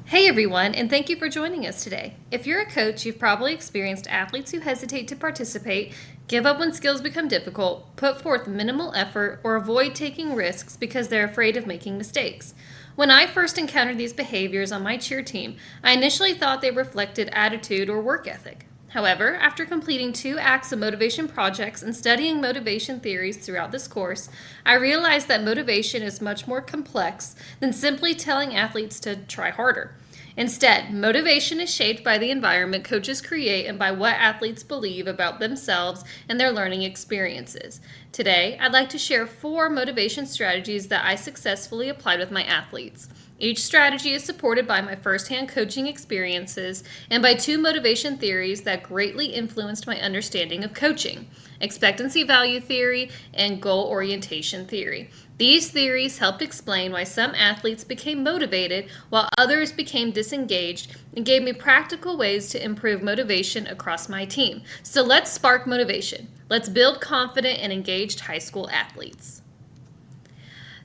Hey everyone, and thank you for joining us today. If you're a coach, you've probably experienced athletes who hesitate to participate, give up when skills become difficult, put forth minimal effort, or avoid taking risks because they're afraid of making mistakes. When I first encountered these behaviors on my cheer team, I initially thought they reflected attitude or work ethic. However, after completing 2 acts of motivation projects and studying motivation theories throughout this course, I realized that motivation is much more complex than simply telling athletes to try harder. Instead, motivation is shaped by the environment coaches create and by what athletes believe about themselves and their learning experiences. Today, I'd like to share 4 motivation strategies that I successfully applied with my athletes. Each strategy is supported by my firsthand coaching experiences and by 2 motivation theories that greatly influenced my understanding of coaching: expectancy value theory and goal orientation theory. These theories helped explain why some athletes became motivated while others became disengaged and gave me practical ways to improve motivation across my team. So let's spark motivation. Let's build confident and engaged high school athletes.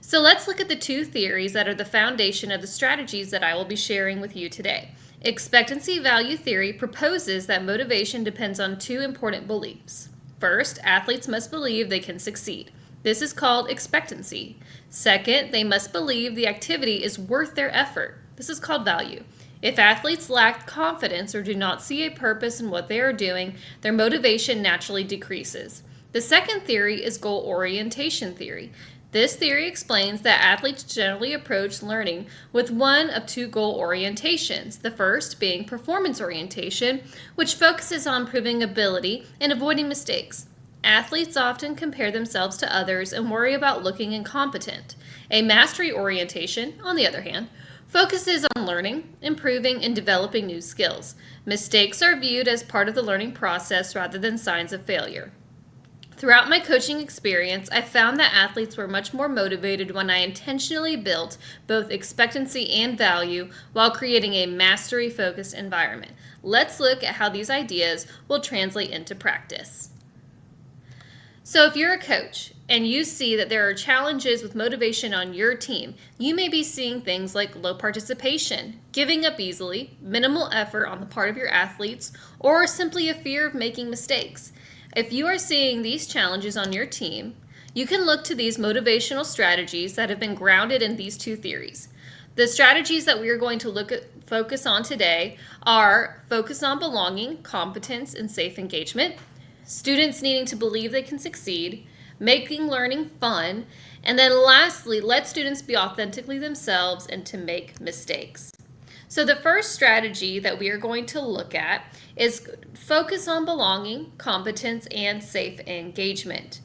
So let's look at the 2 theories that are the foundation of the strategies that I will be sharing with you today. Expectancy value theory proposes that motivation depends on 2 important beliefs. First, athletes must believe they can succeed. This is called expectancy. Second, they must believe the activity is worth their effort. This is called value. If athletes lack confidence or do not see a purpose in what they are doing, their motivation naturally decreases. The second theory is goal orientation theory. This theory explains that athletes generally approach learning with one of 2 goal orientations, the first being performance orientation, which focuses on improving ability and avoiding mistakes. Athletes often compare themselves to others and worry about looking incompetent. A mastery orientation, on the other hand, focuses on learning, improving, and developing new skills. Mistakes are viewed as part of the learning process rather than signs of failure. Throughout my coaching experience, I found that athletes were much more motivated when I intentionally built both expectancy and value while creating a mastery-focused environment. Let's look at how these ideas will translate into practice. So if you're a coach and you see that there are challenges with motivation on your team, you may be seeing things like low participation, giving up easily, minimal effort on the part of your athletes, or simply a fear of making mistakes. If you are seeing these challenges on your team, you can look to these motivational strategies that have been grounded in these 2 theories. The strategies that we are going to focus on today are focus on belonging, competence, and safe engagement, students needing to believe they can succeed, making learning fun, and then lastly, let students be authentically themselves and to make mistakes. So the first strategy that we are going to look at is focus on belonging, competence, and safe engagement.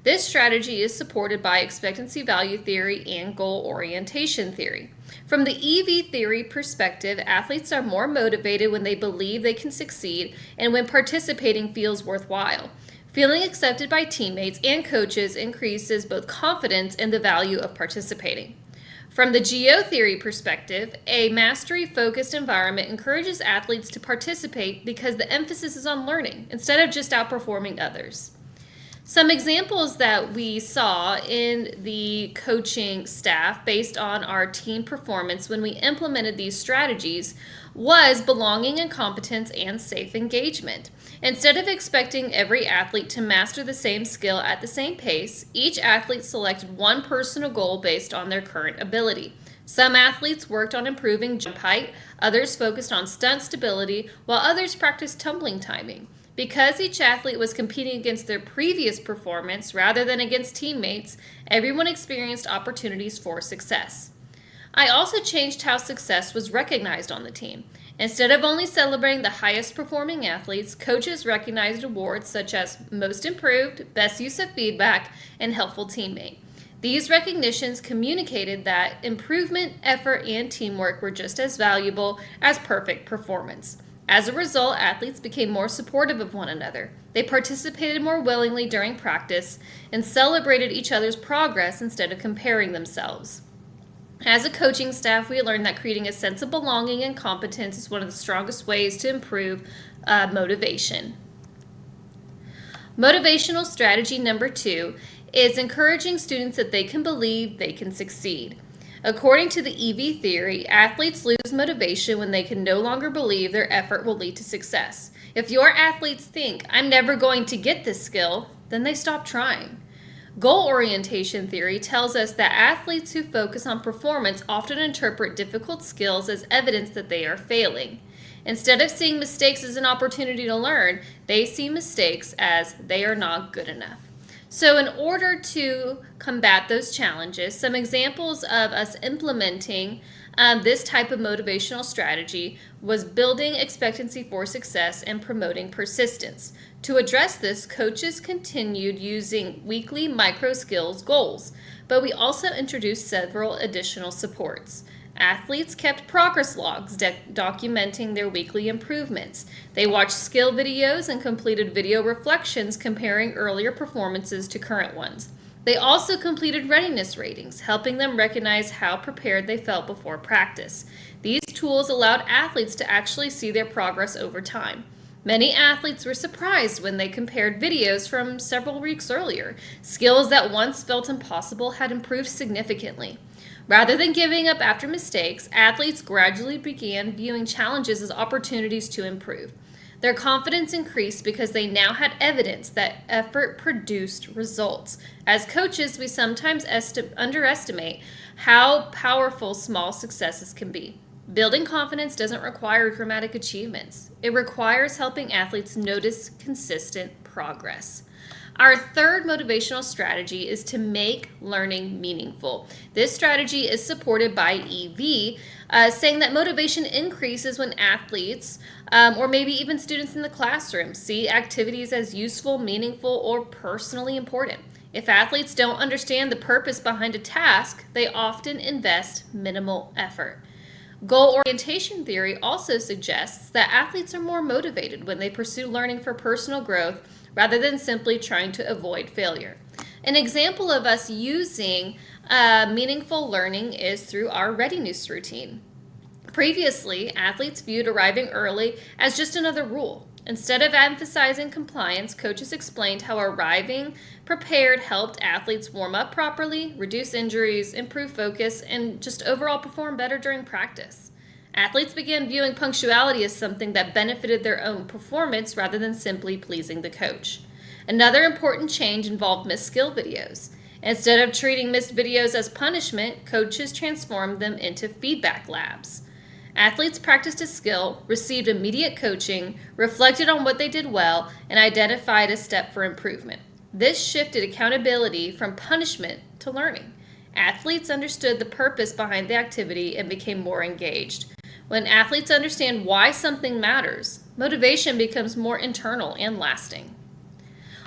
This strategy is supported by expectancy value theory and goal orientation theory. From the EV theory perspective, athletes are more motivated when they believe they can succeed and when participating feels worthwhile. Feeling accepted by teammates and coaches increases both confidence and the value of participating. From the geo theory perspective, a mastery-focused environment encourages athletes to participate because the emphasis is on learning instead of just outperforming others. Some examples that we saw in the coaching staff based on our team performance when we implemented these strategies was belonging and competence and safe engagement. Instead of expecting every athlete to master the same skill at the same pace, each athlete selected one personal goal based on their current ability. Some athletes worked on improving jump height, others focused on stunt stability, while others practiced tumbling timing. Because each athlete was competing against their previous performance rather than against teammates, everyone experienced opportunities for success. I also changed how success was recognized on the team. Instead of only celebrating the highest performing athletes, coaches recognized awards such as Most Improved, Best Use of Feedback, and Helpful Teammate. These recognitions communicated that improvement, effort, and teamwork were just as valuable as perfect performance. As a result, athletes became more supportive of one another. They participated more willingly during practice and celebrated each other's progress instead of comparing themselves. As a coaching staff, we learned that creating a sense of belonging and competence is one of the strongest ways to improve motivation. Motivational strategy number 2 is encouraging students that they can believe they can succeed. According to the EV theory, athletes lose motivation when they can no longer believe their effort will lead to success. If your athletes think, I'm never going to get this skill, then they stop trying. Goal orientation theory tells us that athletes who focus on performance often interpret difficult skills as evidence that they are failing. Instead of seeing mistakes as an opportunity to learn, they see mistakes as they are not good enough. So in order to combat those challenges, some examples of us implementing this type of motivational strategy was building expectancy for success and promoting persistence. To address this, coaches continued using weekly micro skills goals, but we also introduced several additional supports. Athletes kept progress logs documenting their weekly improvements. They watched skill videos and completed video reflections comparing earlier performances to current ones. They also completed readiness ratings, helping them recognize how prepared they felt before practice. These tools allowed athletes to actually see their progress over time. Many athletes were surprised when they compared videos from several weeks earlier. Skills that once felt impossible had improved significantly. Rather than giving up after mistakes, athletes gradually began viewing challenges as opportunities to improve. Their confidence increased because they now had evidence that effort produced results. As coaches, we sometimes underestimate how powerful small successes can be. Building confidence doesn't require dramatic achievements. It requires helping athletes notice consistent progress. Our third motivational strategy is to make learning meaningful. This strategy is supported by EV, saying that motivation increases when athletes, or maybe even students in the classroom, see activities as useful, meaningful, or personally important. If athletes don't understand the purpose behind a task, they often invest minimal effort. Goal orientation theory also suggests that athletes are more motivated when they pursue learning for personal growth rather than simply trying to avoid failure. An example of us using meaningful learning is through our readiness routine. Previously, athletes viewed arriving early as just another rule. Instead of emphasizing compliance, coaches explained how arriving prepared helped athletes warm up properly, reduce injuries, improve focus, and just overall perform better during practice. Athletes began viewing punctuality as something that benefited their own performance rather than simply pleasing the coach. Another important change involved missed skill videos. Instead of treating missed videos as punishment, coaches transformed them into feedback labs. Athletes practiced a skill, received immediate coaching, reflected on what they did well, and identified a step for improvement. This shifted accountability from punishment to learning. Athletes understood the purpose behind the activity and became more engaged. When athletes understand why something matters, motivation becomes more internal and lasting.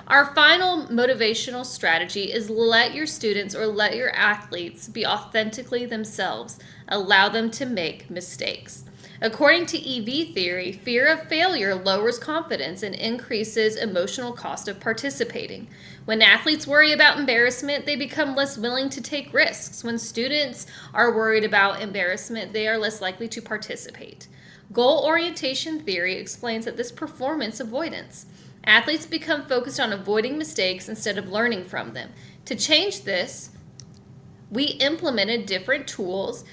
Our final motivational strategy is let your students or let your athletes be authentically themselves. Allow them to make mistakes. According to EV theory, fear of failure lowers confidence and increases emotional cost of participating. When athletes worry about embarrassment, they become less willing to take risks. When students are worried about embarrassment, they are less likely to participate. Goal orientation theory explains that this performance avoidance. Athletes become focused on avoiding mistakes instead of learning from them. To change this, we implemented different tools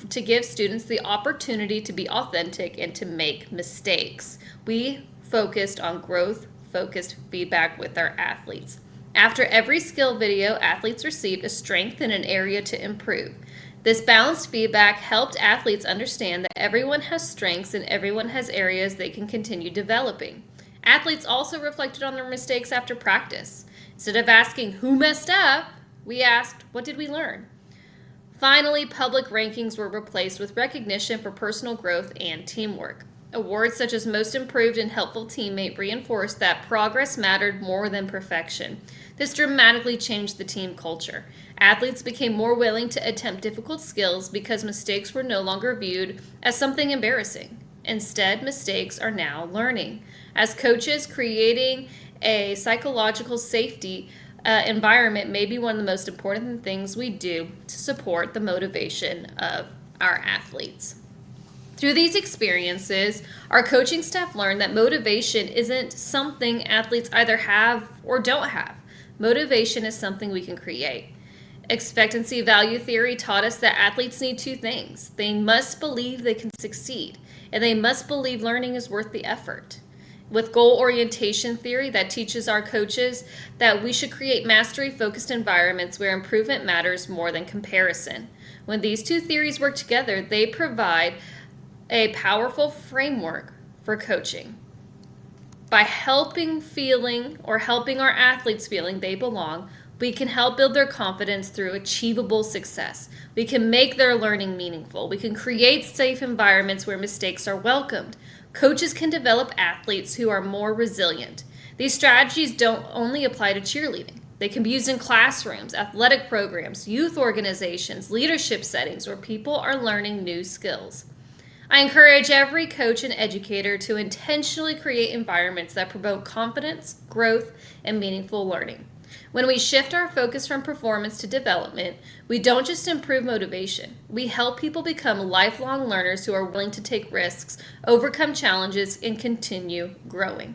to give students the opportunity to be authentic and to make mistakes. We focused on growth-focused feedback with our athletes. After every skill video, athletes received a strength in an area to improve. This balanced feedback helped athletes understand that everyone has strengths and everyone has areas they can continue developing. Athletes also reflected on their mistakes after practice. Instead of asking who messed up, we asked, what did we learn? Finally, public rankings were replaced with recognition for personal growth and teamwork. Awards such as Most Improved and Helpful Teammate reinforced that progress mattered more than perfection. This dramatically changed the team culture. Athletes became more willing to attempt difficult skills because mistakes were no longer viewed as something embarrassing. Instead, mistakes are now learning. As coaches, creating a psychological safety environment may be one of the most important things we do to support the motivation of our athletes. Through these experiences, our coaching staff learned that motivation isn't something athletes either have or don't have. Motivation is something we can create. Expectancy value theory taught us that athletes need two things. They must believe they can succeed, and they must believe learning is worth the effort. With goal orientation theory, that teaches our coaches that we should create mastery-focused environments where improvement matters more than comparison. When these two theories work together, they provide a powerful framework for coaching. By helping our athletes feeling they belong, we can help build their confidence through achievable success. We can make their learning meaningful. We can create safe environments where mistakes are welcomed. Coaches can develop athletes who are more resilient. These strategies don't only apply to cheerleading. They can be used in classrooms, athletic programs, youth organizations, leadership settings where people are learning new skills. I encourage every coach and educator to intentionally create environments that promote confidence, growth, and meaningful learning. When we shift our focus from performance to development, we don't just improve motivation. We help people become lifelong learners who are willing to take risks, overcome challenges, and continue growing.